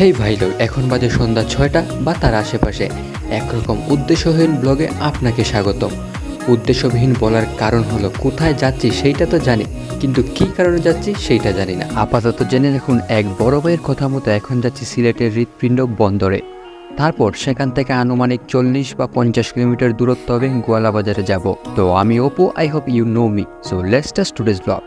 হেই ভাই লোক, এখন বাজে সন্ধ্যা 6টা বা তার আশেপাশে। একরকম উদ্দেশ্যহীন ব্লগে আপনাকে স্বাগতম। উদ্দেশ্যবিহীন বলার কারণ হলো কোথায় যাচ্ছি সেইটা তো জানি, কিন্তু কী কারণে যাচ্ছি সেইটা জানি না। আপাতত জেনে রাখুন, এক বড় ভাইয়ের কথা মতো এখন যাচ্ছি সিলেটের হৃৎপিণ্ড বন্দরে। তারপর সেখান থেকে আনুমানিক 40 বা 50 কিলোমিটার দূরত্ব হবে গোয়ালা বাজারে যাব। তো আমি Apu, I hope you know me. So let's start today's blog.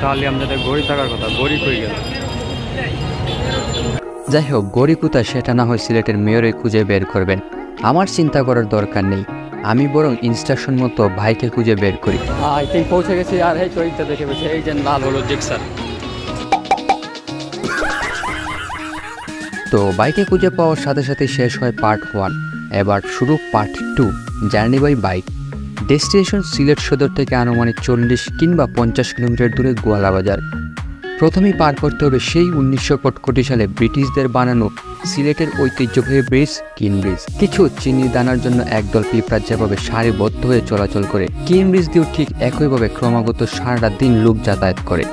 তাহলে আমাদের গড়ি থাকার কথা, গড়ি কই গেল? যাই হোক, গড়ি কোথায় সেটা না হয় সিলেটের মেয়রই খুঁজে বের করবেন, আমার চিন্তা করার দরকার নেই। আমি বরং ইনস্ট্রাকশন মতো ভাইকে খুঁজে বের করি। আই থিঙ্ক পৌঁছে গেছি। আর এই চরিত্র দেখে পেয়েছে, এই যে লাল হলো জিক্সার। তো বাইকে খুঁজে পাওয়ার সাথে সাথে শেষ হয় পার্ট 1, এবার শুরু part 2, journey by bike. Destination Sylhet Sadar থেকে আনুমানিক 40 কিংবা 50 কিলোমিটার দূরে গোয়ালা বাজার। প্রথমেই পার করতে হবে সেই 1900 সালে ব্রিটিশদের বানানো সিলেটের ঐতিহ্যবাহী ব্রিজ, কিন ব্রিজ। কিছু চিনি দানার জন্য একদল পিঁপড়া যেভাবে সারিবদ্ধ হয়ে চলাচল করে, কিন ব্রিজ দিয়েও ঠিক একইভাবে ক্রমাগত সারাটা দিন লোক যাতায়াত করে।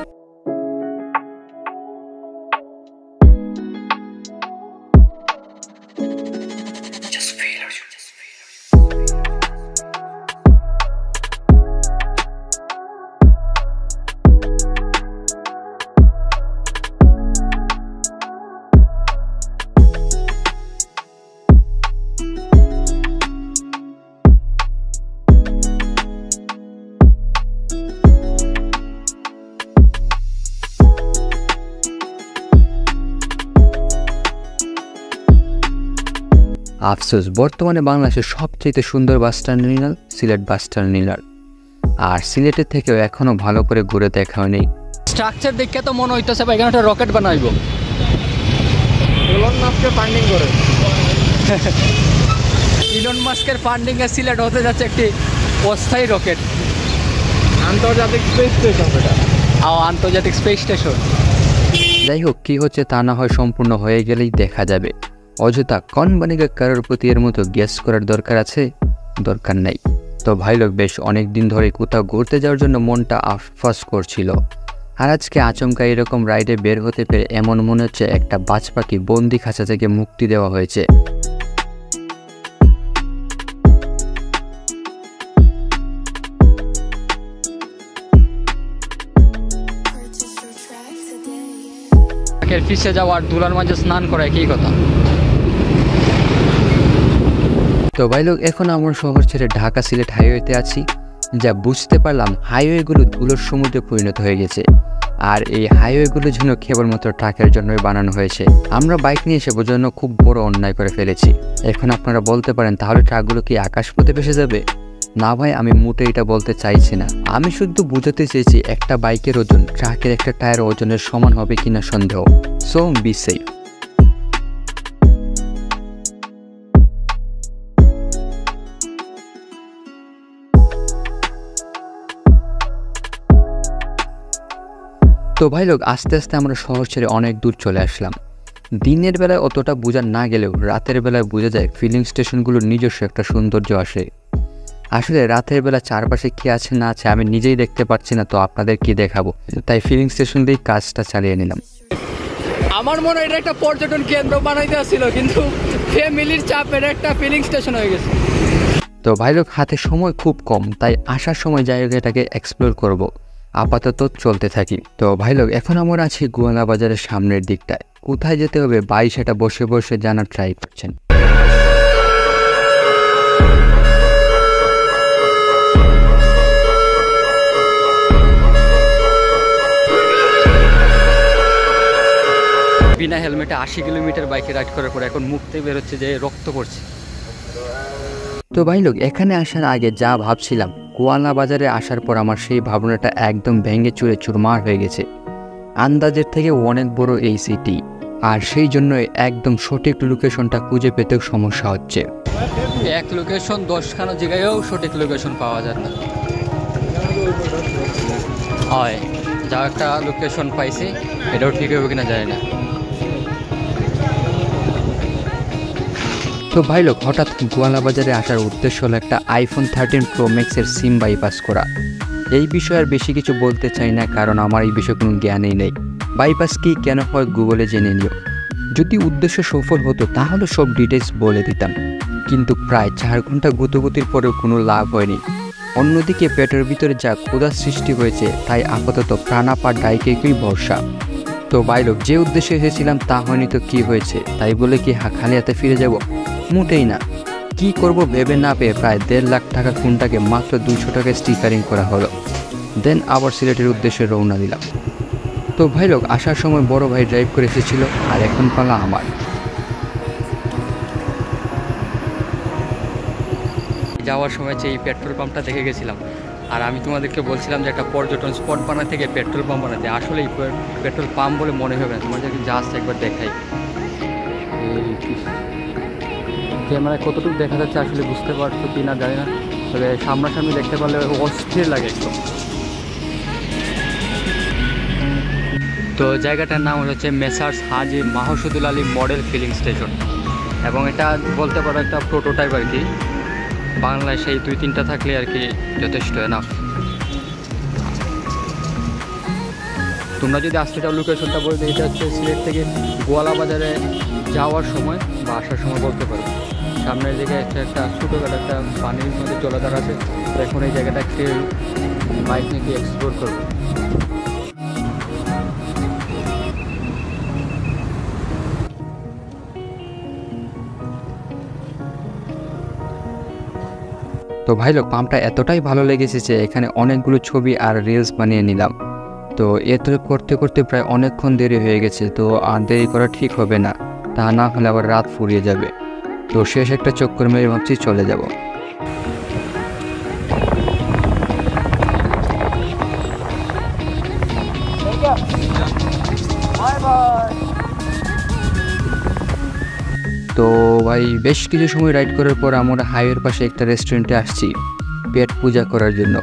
আফসোস, বর্তমানে বাংলাদেশের সবচেয়ে সুন্দর bus terminal Sylhet bus terminal, আর সিলেটের থেকেও এখনো ভালো করে ঘুরে দেখা নেই। স্ট্রাকচার দেখে তো মনে হইতেছে ভাই এখানে একটা রকেট বানাইব। ইলন মাস্কের ফান্ডিং করে ইলন মাস্কের ফান্ডিং এ সিলেট হতে যাচ্ছে একটি অস্থায়ী রকেট, আন্তর্জাতিক স্পেস স্টেশন। আন্তর্জাতিক স্পেস স্টেশন। যাই হোক, কি হচ্ছে তা না হয় সম্পূর্ণ হয়ে গেলেই দেখা যাবে। অযথা কন বানিকা কারোর প্রতি এর মতো গ্যাস করার দরকার আছে? দরকার নাই। তো ভাই লোক, বেশ অনেক দিন ধরে কোথাও ঘুরতে যাওয়ার জন্য মনটা আফাস করছিল, আর আজকে আচমকা এরকম রাইডে বের হতে পেরে এমন মনে হচ্ছে একটা বাজ পাখি বন্দি খাঁচা থেকে মুক্তি দেওয়া হয়েছে। ফিসে যাওয়ার দুলার মাঝে স্নান করে কি কথা। তো ভাই লোক, এখন আমরা শহর ছেড়ে ঢাকা সিলেট হাইওয়েতে আছি। যা বুঝতে পারলাম, হাইওয়েগুলো ধুলোর সমুদ্রে পরিণত হয়ে গেছে, আর এই হাইওয়েগুলো যেন কেবলমাত্র ট্রাকের জন্যই বানানো হয়েছে। আমরা বাইক নিয়ে এসে বোঝানো খুব বড় অন্যায় করে ফেলেছি। এখন আপনারা বলতে পারেন, তাহলে ট্রাকগুলো কি আকাশপথে ভেসে যাবে? না ভাই, আমি মোটেই এটা বলতে চাইছি না। আমি শুধু বুঝাতে চেয়েছি একটা বাইকের ওজন ট্রাকের একটা টায়ার ওজনের সমান হবে কিনা সন্দেহ। So be safe. তো ভাই লোক, আস্তে আস্তে আমরা শহর ছেড়ে অনেক দূর চলে আসলাম। দিনের বেলায় অতটা বোঝা না গেলেও রাতের বেলায় বোঝা যায় ফিলিং স্টেশনগুলোর নিজস্ব একটা সৌন্দর্য আসে। আসলে রাতের বেলা চারপাশে কি আছে না আছে আমি নিজেই দেখতে পাচ্ছি না, তো আপনাদের কি দেখাবো, তাই ফিলিং স্টেশন দিয়েই কাজটা চালিয়ে নিলাম। আমার মনে হয় এটা একটা পর্যটন কেন্দ্র বানাইতে আসছিল, কিন্তু ফ্যামিলির চাপের একটা ফিলিং স্টেশন হয়ে গেছে। তো ভাই লোক, হাতে সময় খুব কম, তাই আসার সময় জায়গাটাকে এক্সপ্লোর করব। আপাতত চলতে থাকি। তো ভাই লোক, এখন আমরা আছি গোয়ালা বাজারের সামনের দিকটায়। কোথায় যেতে হবে ভাই সেটা বসে বসে জানার ট্রাই করছেন। বিনা হেলমেটে 80 কিলোমিটার বাইকে রাইড করার পর এখন মুখ থেকে বেরোচ্ছে যে রক্ত পড়ছে। তো ভাই লোক, এখানে আসার আগে যা ভাবছিলাম, গোয়ালা বাজারে আসার পর আমার সেই ভাবনাটা একদম ভেঙে চুরে চুরমার হয়ে গেছে। আন্দাজের থেকে অনেক বড় এই সিটি, আর সেই জন্য একদম সঠিক লোকেশনটা খুঁজে পেতেও সমস্যা হচ্ছে। এক লোকেশন 10খানা জায়গায়ও সঠিক লোকেশন পাওয়া যায় না। হয় যা একটা লোকেশন পাইছি, এটাও ঠিক হবে কিনা জানি না। তো ভাই লোক, হঠাৎ গোয়ালা বাজারে আসার উদ্দেশ্য হলো একটা iPhone 13 Pro Max এর সিম বাইপাস করা। এই বিষয়ে আর বেশি কিছু বলতে চাই না, কারণ আমার এই বিষয়ে কোনো জ্ঞানই নেই। বাইপাস কি, কেন হয়, গুগলে জেনে নিও। যদি উদ্দেশ্য সফল হতো তাহলে সব ডিটেলস বলে দিতাম, কিন্তু প্রায় 4 ঘন্টা গুতগুতির পরেও কোনো লাভ হয়নি। অন্যদিকে পেটের ভিতরে যা ক্ষুধার সৃষ্টি হয়েছে, তাই আপাতত প্রাণাপাত ডাইকেই ভরসা। তো ভাই লোক, যে উদ্দেশ্যে এসেছিলাম তা হয়নি তো কি হয়েছে, তাই বলে কি খালি হাতে ফিরে যাব? মোটেই না। কি করব ভেবে না পেয়ে প্রায় 1.5 লাখ টাকা ফোনটাকে মাত্র 200 টাকায় স্টিকারিং করা হলো। দেন আবার সিলেটের উদ্দেশ্যে রওনা দিলাম। তো ভাই লোক, আসার সময় বড় ভাই ড্রাইভ করে এসেছিল, আর এখন পালা আমার। যাওয়ার সময় যে এই পেট্রোল পাম্পটা দেখে গেছিলাম, আর আমি তোমাদেরকে বলছিলাম যে একটা পর্যটন স্পট বানা থেকে পেট্রোল পাম্প বানাতে। আসলে এই পেট্রোল পাম্প বলে মনে হবে না, তোমাদেরকে জাস্ট একবার দেখাই। ক্যামেরায় কতটুকু দেখা যাচ্ছে আসলে বুঝতে পারছো কি না জানি না, তবে সামনাসামনি দেখতে পারলে অস্থির লাগে একদম। তো জায়গাটার নাম হচ্ছে মেসার্স হাজি মাহসুদুল আলী মডেল ফিলিং স্টেশন, এবং এটা বলতে পারো একটা প্রোটোটাইপ আর কি। বাংলায় সেই 2-3টা থাকলে আর কি যথেষ্ট এনাফ। তোমরা যদি আসতে চাও লোকেশনটা বলতে, এটা হচ্ছে সিলেট থেকে গোয়ালা বাজারে যাওয়ার সময় বা আসার সময় বলতে পারো। সামনের দিকে একটা ছোটোখাটো একটা পানির মধ্যে জলাধার আছে। তো এখন এই জায়গাটা একটি বাইক নিয়ে এক্সপ্লোর করবো। তো ভাই লোক, পাম্পটা এতটাই ভালো লেগেছে যে এখানে অনেকগুলো ছবি আর রিলস বানিয়ে নিলাম। তো এত করতে করতে প্রায় অনেকক্ষণ দেরি হয়ে গেছে, তো আর দেরি করা ঠিক হবে না, তা না হলে আবার রাত ফুরিয়ে যাবে। তো শেষ একটা চক্কর মেরে ভাবছি চলে যাব। তো ভাই, বেশ কিছু সময় রাইড করার পর আমরা হাইওয়ের পাশে একটা রেস্টুরেন্টে আসছি পেট পূজা করার জন্য।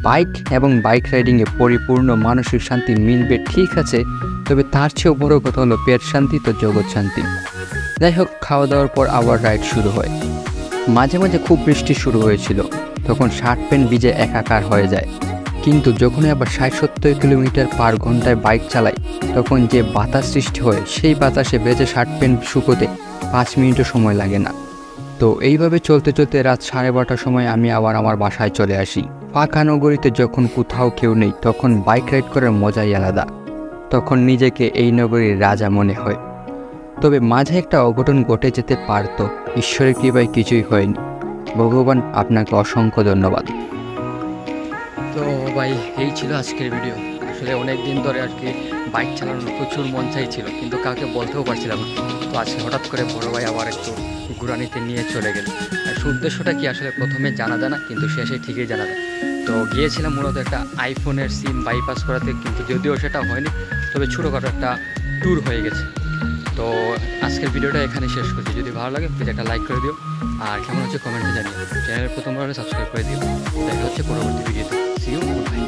বাইক এবং বাইক রাইডিংয়ে পরিপূর্ণ মানসিক শান্তি মিলবে ঠিক আছে, তবে তার চেয়েও বড় কথা হলো পেট শান্তি তো জগৎ শান্তি। যাই হোক, খাওয়া দাওয়ার পর আবার রাইড শুরু হয়। মাঝে মাঝে খুব বৃষ্টি শুরু হয়েছিল, তখন শার্ট প্যান্ট ভিজে একাকার হয়ে যায়। কিন্তু যখনই আবার 60-70 কিলোমিটার পার ঘন্টায় বাইক চালাই, তখন যে বাতাস সৃষ্টি হয়, সেই বাতাসে ভেজে শার্ট প্যান্ট শুকোতে 5 মিনিটও সময় লাগে না। তো এইভাবে চলতে চলতে রাত 12:30টার সময় আমি আবার আমার বাসায় চলে আসি। ফাঁকা নগরীতে যখন কোথাও কেউ নেই, তখন বাইক রাইড করার মজাই আলাদা। তখন নিজেকে এই নগরীর রাজা মনে হয়। তবে মাঝে একটা অঘটন ঘটে যেতে পারত, ঈশ্বরের কৃপায় কিছুই হয়নি। ভগবান, আপনাকে অসংখ্য ধন্যবাদ। তো ভাই, এই ছিল আজকের ভিডিও। আসলে অনেক দিন ধরে আর কি বাইক চালানোর প্রচুর মন চাইছিল, কিন্তু কাউকে বলতেও পারছিলাম না। তো আজকে হঠাৎ করে বড় ভাই আবার একটু ঘুরানিতে নিয়ে চলে গেল। আর উদ্দেশ্যটা কি আসলে প্রথমে জানা যায় না, কিন্তু শেষে ঠিকই জানা যায়। তো গিয়েছিলাম মূলত একটা আইফোনের সিম বাইপাস করাতে, কিন্তু যদিও সেটা হয়নি, তবে ছোটোখাটো একটা ট্যুর হয়ে গেছে। তো আজকের ভিডিওটা এখানে শেষ করছি। যদি ভালো লাগে প্লিজ একটা লাইক করে দিও, আর কেমন হচ্ছে কমেন্টে জানিও। চ্যানেলের প্রথমবার সাবস্ক্রাইব করে দিও। দেখা হচ্ছে পরবর্তী ভিডিওতে। See you, good bye.